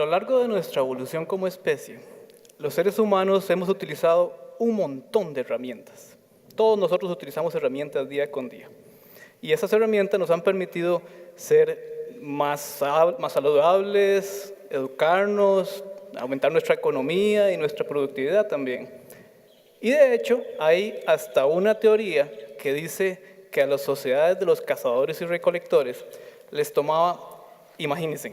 lo largo de nuestra evolución como especie, los seres humanos hemos utilizado un montón de herramientas. Todos nosotros utilizamos herramientas día con día. Y esas herramientas nos han permitido ser más saludables, educarnos, aumentar nuestra economía y nuestra productividad también. Y de hecho, hay hasta una teoría que dice que a las sociedades de los cazadores y recolectores les tomaba, imagínense,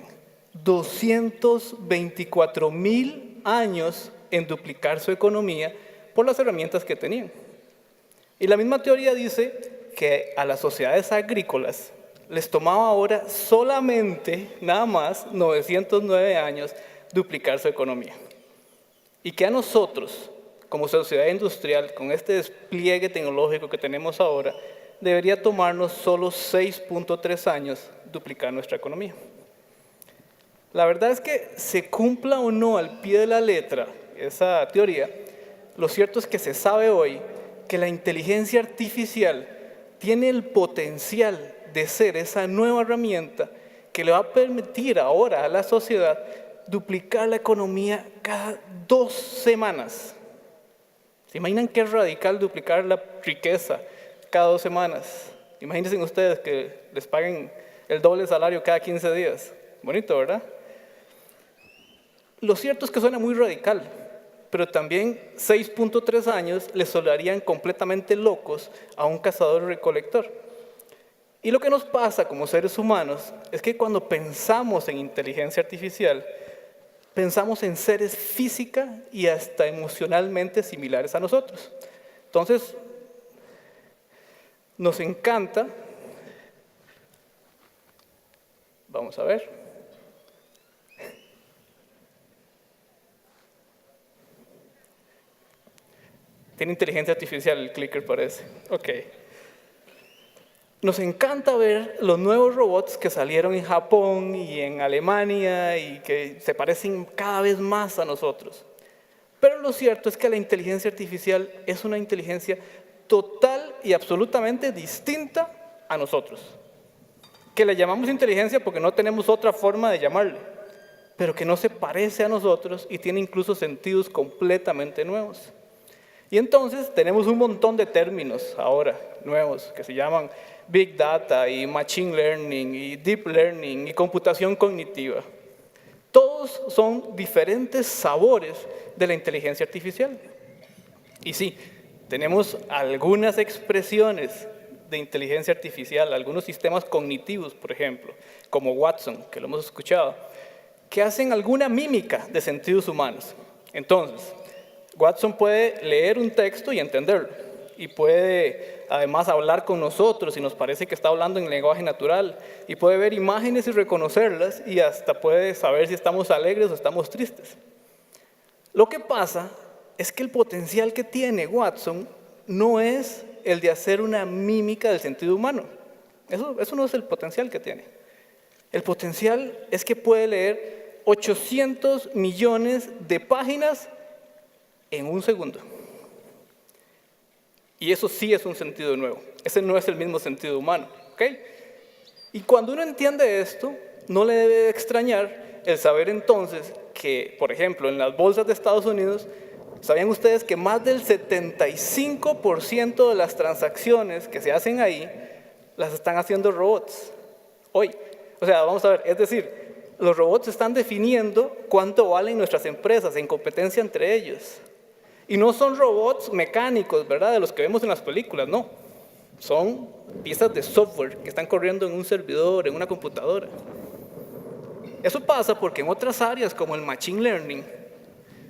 224.000 años en duplicar su economía por las herramientas que tenían. Y la misma teoría dice que a las sociedades agrícolas les tomaba ahora solamente, nada más, 909 años duplicar su economía. Y que a nosotros, como sociedad industrial, con este despliegue tecnológico que tenemos ahora, debería tomarnos solo 6.3 años duplicar nuestra economía. La verdad es que se cumpla o no al pie de la letra esa teoría, lo cierto es que se sabe hoy que la inteligencia artificial tiene el potencial de ser esa nueva herramienta que le va a permitir ahora a la sociedad duplicar la economía cada 2 semanas. ¿Se imaginan qué radical duplicar la riqueza cada 2 semanas? Imagínense ustedes que les paguen el doble salario cada 15 días. Bonito, ¿verdad? Lo cierto es que suena muy radical, pero también 6.3 años les sonarían completamente locos a un cazador-recolector. Y lo que nos pasa como seres humanos es que cuando pensamos en inteligencia artificial, pensamos en seres física y hasta emocionalmente similares a nosotros. Entonces, nos encanta, vamos a ver, tiene inteligencia artificial el clicker parece, ok. Nos encanta ver los nuevos robots que salieron en Japón y en Alemania y que se parecen cada vez más a nosotros. Pero lo cierto es que la inteligencia artificial es una inteligencia total y absolutamente distinta a nosotros. Que le llamamos inteligencia porque no tenemos otra forma de llamarle, pero que no se parece a nosotros y tiene incluso sentidos completamente nuevos. Y entonces tenemos un montón de términos ahora nuevos que se llaman Big Data y Machine Learning y Deep Learning y computación cognitiva. Todos son diferentes sabores de la inteligencia artificial. Y sí, tenemos algunas expresiones de inteligencia artificial, algunos sistemas cognitivos, por ejemplo, como Watson, que lo hemos escuchado, que hacen alguna mímica de sentidos humanos. Entonces, Watson puede leer un texto y entenderlo, y puede además hablar con nosotros y nos parece que está hablando en lenguaje natural, y puede ver imágenes y reconocerlas, y hasta puede saber si estamos alegres o estamos tristes. Lo que pasa es que el potencial que tiene Watson no es el de hacer una mímica del sentido humano. Eso no es el potencial que tiene. El potencial es que puede leer 800 millones de páginas en 1 segundo. Y eso sí es un sentido nuevo. Ese no es el mismo sentido humano, ¿ok? Y cuando uno entiende esto, no le debe extrañar el saber entonces que, por ejemplo, en las bolsas de Estados Unidos, ¿sabían ustedes que más del 75% de las transacciones que se hacen ahí las están haciendo robots hoy? O sea, vamos a ver, es decir, los robots están definiendo cuánto valen nuestras empresas en competencia entre ellos. Y no son robots mecánicos, ¿verdad? De los que vemos en las películas, no. Son piezas de software que están corriendo en un servidor, en una computadora. Eso pasa porque en otras áreas, como el Machine Learning,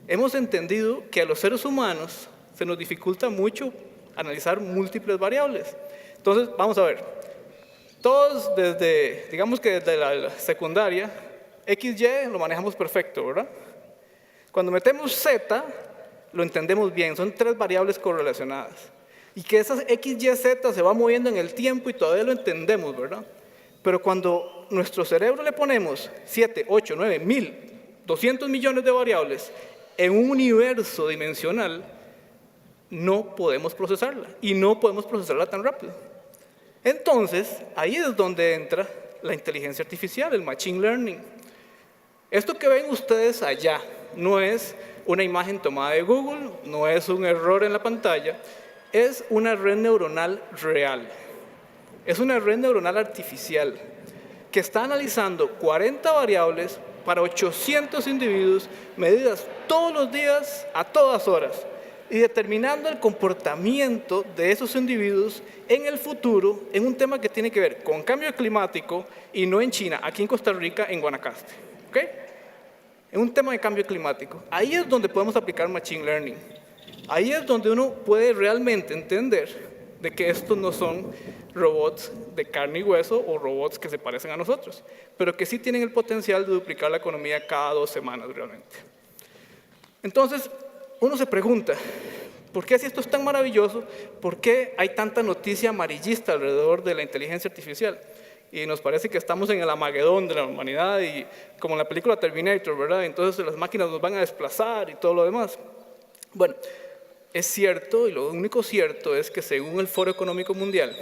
hemos entendido que a los seres humanos se nos dificulta mucho analizar múltiples variables. Entonces, vamos a ver. Todos digamos que desde la secundaria, XY lo manejamos perfecto, ¿verdad? Cuando metemos Z, lo entendemos bien, son 3 variables correlacionadas. Y que esas X, Y, Z se va moviendo en el tiempo y todavía lo entendemos, ¿verdad? Pero cuando nuestro cerebro le ponemos 7, 8, 9, 1.200 millones de variables en un universo dimensional, no podemos procesarla. Y no podemos procesarla tan rápido. Entonces, ahí es donde entra la inteligencia artificial, el Machine Learning. Esto que ven ustedes allá no es una imagen tomada de Google, no es un error en la pantalla, es una red neuronal real. Es una red neuronal artificial que está analizando 40 variables para 800 individuos, medidas todos los días, a todas horas, y determinando el comportamiento de esos individuos en el futuro, en un tema que tiene que ver con cambio climático y no en China, aquí en Costa Rica, en Guanacaste. ¿Ok? En un tema de cambio climático. Ahí es donde podemos aplicar Machine Learning. Ahí es donde uno puede realmente entender de que estos no son robots de carne y hueso o robots que se parecen a nosotros, pero que sí tienen el potencial de duplicar la economía cada 2 semanas realmente. Entonces, uno se pregunta, ¿por qué si esto es tan maravilloso, por qué hay tanta noticia amarillista alrededor de la inteligencia artificial? Y nos parece que estamos en el Armagedón de la humanidad y como en la película Terminator, ¿verdad? Entonces las máquinas nos van a desplazar y todo lo demás. Bueno, es cierto, y lo único cierto es que según el Foro Económico Mundial,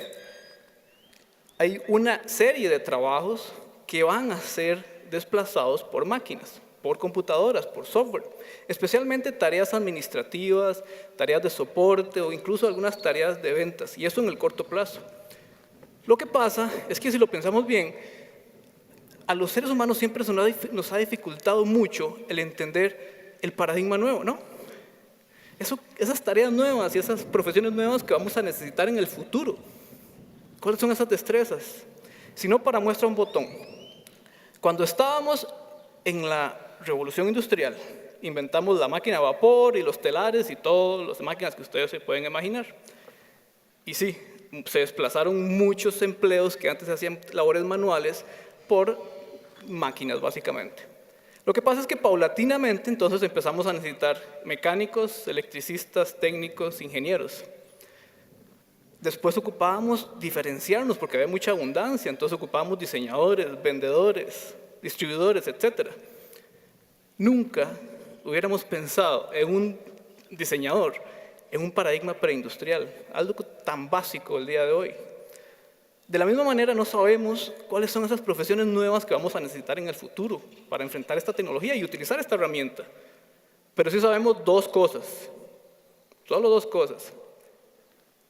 hay una serie de trabajos que van a ser desplazados por máquinas, por computadoras, por software, especialmente tareas administrativas, tareas de soporte o incluso algunas tareas de ventas, y eso en el corto plazo. Lo que pasa es que si lo pensamos bien, a los seres humanos siempre nos ha dificultado mucho el entender el paradigma nuevo, ¿no? Esas tareas nuevas y esas profesiones nuevas que vamos a necesitar en el futuro. ¿Cuáles son esas destrezas? Si no, para muestra un botón. Cuando estábamos en la revolución industrial, inventamos la máquina a vapor y los telares y todas las máquinas que ustedes se pueden imaginar. Y sí, se desplazaron muchos empleos que antes hacían labores manuales por máquinas, básicamente. Lo que pasa es que paulatinamente entonces empezamos a necesitar mecánicos, electricistas, técnicos, ingenieros. Después ocupábamos diferenciarnos porque había mucha abundancia, entonces ocupábamos diseñadores, vendedores, distribuidores, etc. Nunca hubiéramos pensado en un diseñador, en un paradigma preindustrial, algo tan básico el día de hoy. De la misma manera no sabemos cuáles son esas profesiones nuevas que vamos a necesitar en el futuro para enfrentar esta tecnología y utilizar esta herramienta. Pero sí sabemos 2 cosas, solo 2 cosas,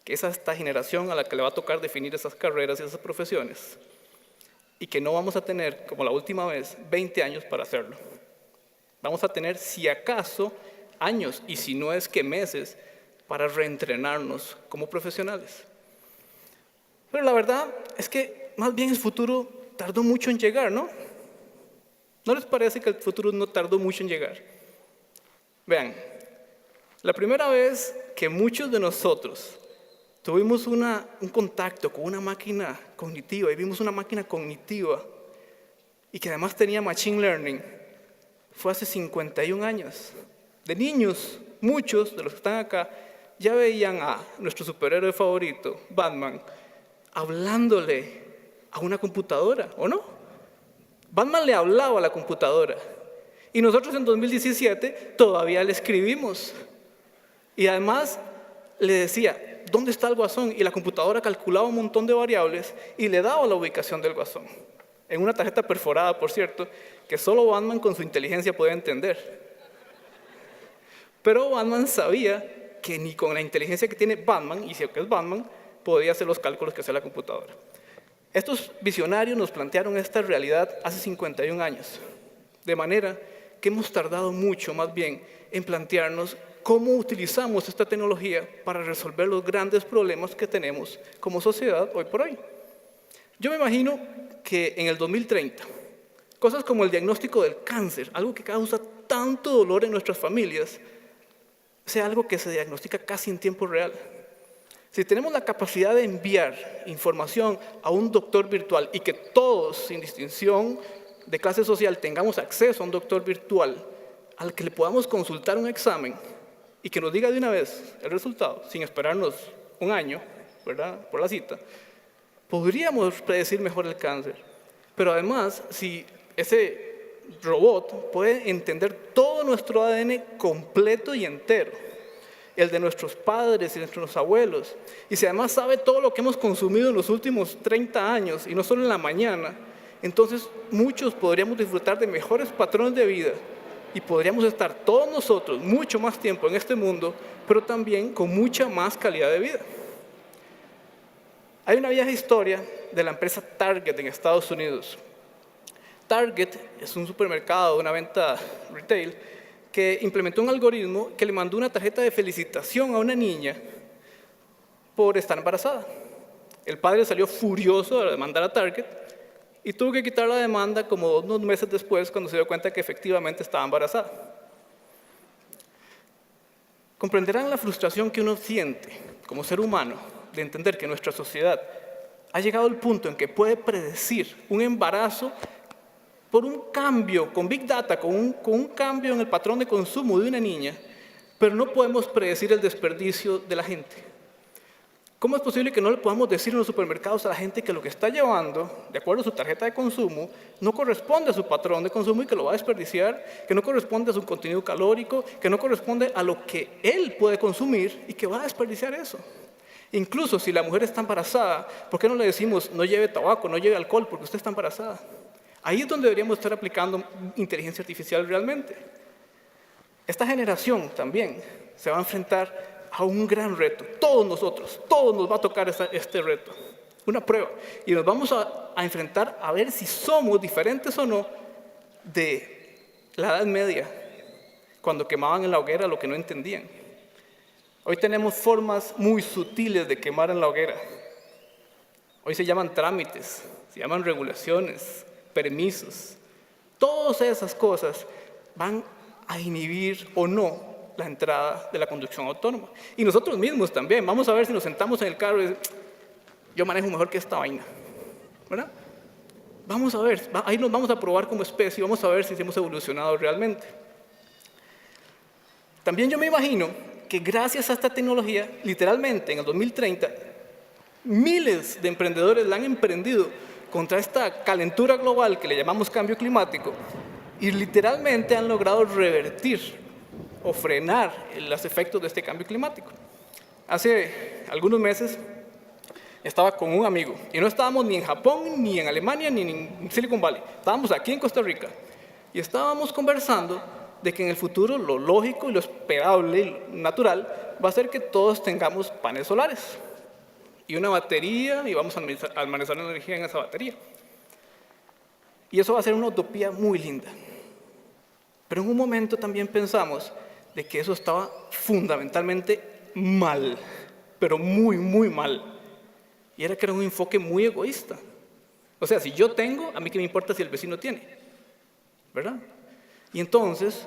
que es a esta generación a la que le va a tocar definir esas carreras y esas profesiones, y que no vamos a tener, como la última vez, 20 años para hacerlo. Vamos a tener, si acaso, años, y si no es que meses, para reentrenarnos como profesionales. Pero la verdad es que más bien el futuro tardó mucho en llegar, ¿no? ¿No les parece que el futuro no tardó mucho en llegar? Vean, la primera vez que muchos de nosotros tuvimos un contacto con una máquina cognitiva y vimos una máquina cognitiva y que además tenía Machine Learning, fue hace 51 años. De niños, muchos de los que están acá ya veían a nuestro superhéroe favorito, Batman, hablándole a una computadora, ¿o no? Batman le hablaba a la computadora. Y nosotros en 2017 todavía le escribimos. Y además le decía, ¿dónde está el guasón? Y la computadora calculaba un montón de variables y le daba la ubicación del guasón. En una tarjeta perforada, por cierto, que solo Batman con su inteligencia podía entender. Pero Batman sabía que ni con la inteligencia que tiene Batman, y si es Batman, podía hacer los cálculos que hacía la computadora. Estos visionarios nos plantearon esta realidad hace 51 años, de manera que hemos tardado mucho más bien en plantearnos cómo utilizamos esta tecnología para resolver los grandes problemas que tenemos como sociedad hoy por hoy. Yo me imagino que en el 2030, cosas como el diagnóstico del cáncer, algo que causa tanto dolor en nuestras familias, sea algo que se diagnostica casi en tiempo real. Si tenemos la capacidad de enviar información a un doctor virtual y que todos, sin distinción de clase social, tengamos acceso a un doctor virtual al que le podamos consultar un examen y que nos diga de una vez el resultado, sin esperarnos un año, ¿verdad?, por la cita, podríamos predecir mejor el cáncer. Pero además, si ese robot puede entender todo nuestro ADN completo y entero, el de nuestros padres y nuestros abuelos, y si además sabe todo lo que hemos consumido en los últimos 30 años, y no solo en la mañana, entonces muchos podríamos disfrutar de mejores patrones de vida y podríamos estar todos nosotros mucho más tiempo en este mundo, pero también con mucha más calidad de vida. Hay una vieja historia de la empresa Target en Estados Unidos. Target es un supermercado, una venta retail, que implementó un algoritmo que le mandó una tarjeta de felicitación a una niña por estar embarazada. El padre salió furioso a demandar a Target y tuvo que quitar la demanda como unos meses después cuando se dio cuenta que efectivamente estaba embarazada. Comprenderán la frustración que uno siente como ser humano de entender que nuestra sociedad ha llegado al punto en que puede predecir un embarazo por un cambio con Big Data, con un cambio en el patrón de consumo de una niña, pero no podemos predecir el desperdicio de la gente. ¿Cómo es posible que no le podamos decir en los supermercados a la gente que lo que está llevando, de acuerdo a su tarjeta de consumo, no corresponde a su patrón de consumo y que lo va a desperdiciar, que no corresponde a su contenido calórico, que no corresponde a lo que él puede consumir y que va a desperdiciar eso? Incluso si la mujer está embarazada, ¿por qué no le decimos no lleve tabaco, no lleve alcohol, porque usted está embarazada? Ahí es donde deberíamos estar aplicando inteligencia artificial realmente. Esta generación también se va a enfrentar a un gran reto. Todos nos va a tocar este reto. Una prueba. Y nos vamos a enfrentar a ver si somos diferentes o no de la Edad Media, cuando quemaban en la hoguera lo que no entendían. Hoy tenemos formas muy sutiles de quemar en la hoguera. Hoy se llaman trámites, se llaman regulaciones, permisos. Todas esas cosas van a inhibir o no la entrada de la conducción autónoma. Y nosotros mismos también. Vamos a ver si nos sentamos en el carro y yo manejo mejor que esta vaina, ¿verdad? Vamos a ver, ahí nos vamos a probar como especie, vamos a ver si hemos evolucionado realmente. También yo me imagino que gracias a esta tecnología, literalmente en el 2030, miles de emprendedores la han emprendido contra esta calentura global que le llamamos cambio climático y literalmente han logrado revertir o frenar los efectos de este cambio climático. Hace algunos meses estaba con un amigo y no estábamos ni en Japón, ni en Alemania, ni en Silicon Valley. Estábamos aquí en Costa Rica y estábamos conversando de que en el futuro lo lógico y lo esperable y lo natural va a ser que todos tengamos paneles solares y una batería y vamos a almacenar energía en esa batería. Y eso va a ser una utopía muy linda. Pero en un momento también pensamos de que eso estaba fundamentalmente mal, pero muy, muy mal. Y era que era un enfoque muy egoísta. O sea, si yo tengo, a mí qué me importa si el vecino tiene, ¿verdad? Y entonces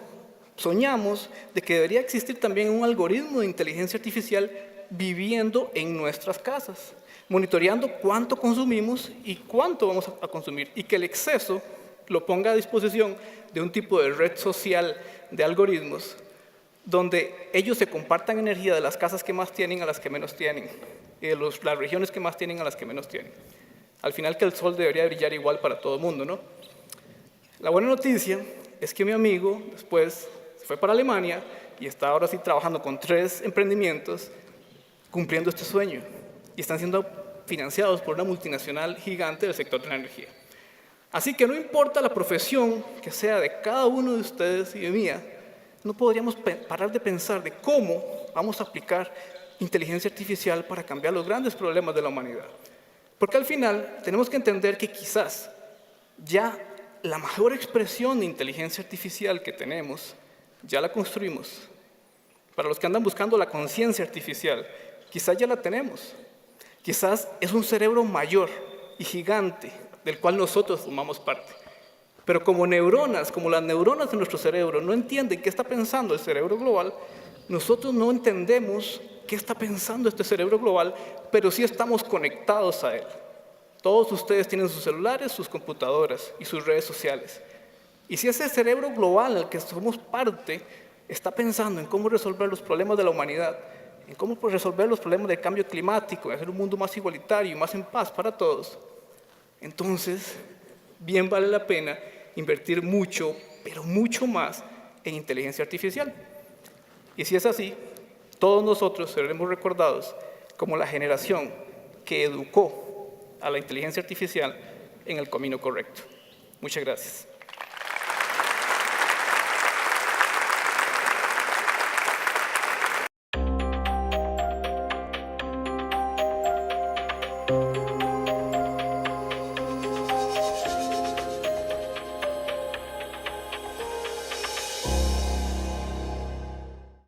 soñamos de que debería existir también un algoritmo de inteligencia artificial viviendo en nuestras casas, monitoreando cuánto consumimos y cuánto vamos a consumir, y que el exceso lo ponga a disposición de un tipo de red social de algoritmos donde ellos se compartan energía de las casas que más tienen a las que menos tienen, y de las regiones que más tienen a las que menos tienen. Al final que el sol debería brillar igual para todo el mundo, ¿no? La buena noticia es que mi amigo después se fue para Alemania y está ahora sí trabajando con 3 emprendimientos cumpliendo este sueño y están siendo financiados por una multinacional gigante del sector de la energía. Así que no importa la profesión que sea de cada uno de ustedes y de mía, no podríamos parar de pensar de cómo vamos a aplicar inteligencia artificial para cambiar los grandes problemas de la humanidad. Porque al final tenemos que entender que quizás ya la mejor expresión de inteligencia artificial que tenemos, ya la construimos. Para los que andan buscando la conciencia artificial, quizás ya la tenemos. Quizás es un cerebro mayor y gigante del cual nosotros formamos parte. Pero como neuronas, como las neuronas de nuestro cerebro no entienden qué está pensando el cerebro global, nosotros no entendemos qué está pensando este cerebro global, pero sí estamos conectados a él. Todos ustedes tienen sus celulares, sus computadoras y sus redes sociales. Y si ese cerebro global al que somos parte está pensando en cómo resolver los problemas de la humanidad, en cómo resolver los problemas del cambio climático, en hacer un mundo más igualitario y más en paz para todos, entonces bien vale la pena invertir mucho, pero mucho más en inteligencia artificial. Y si es así, todos nosotros seremos recordados como la generación que educó a la inteligencia artificial en el camino correcto. Muchas gracias.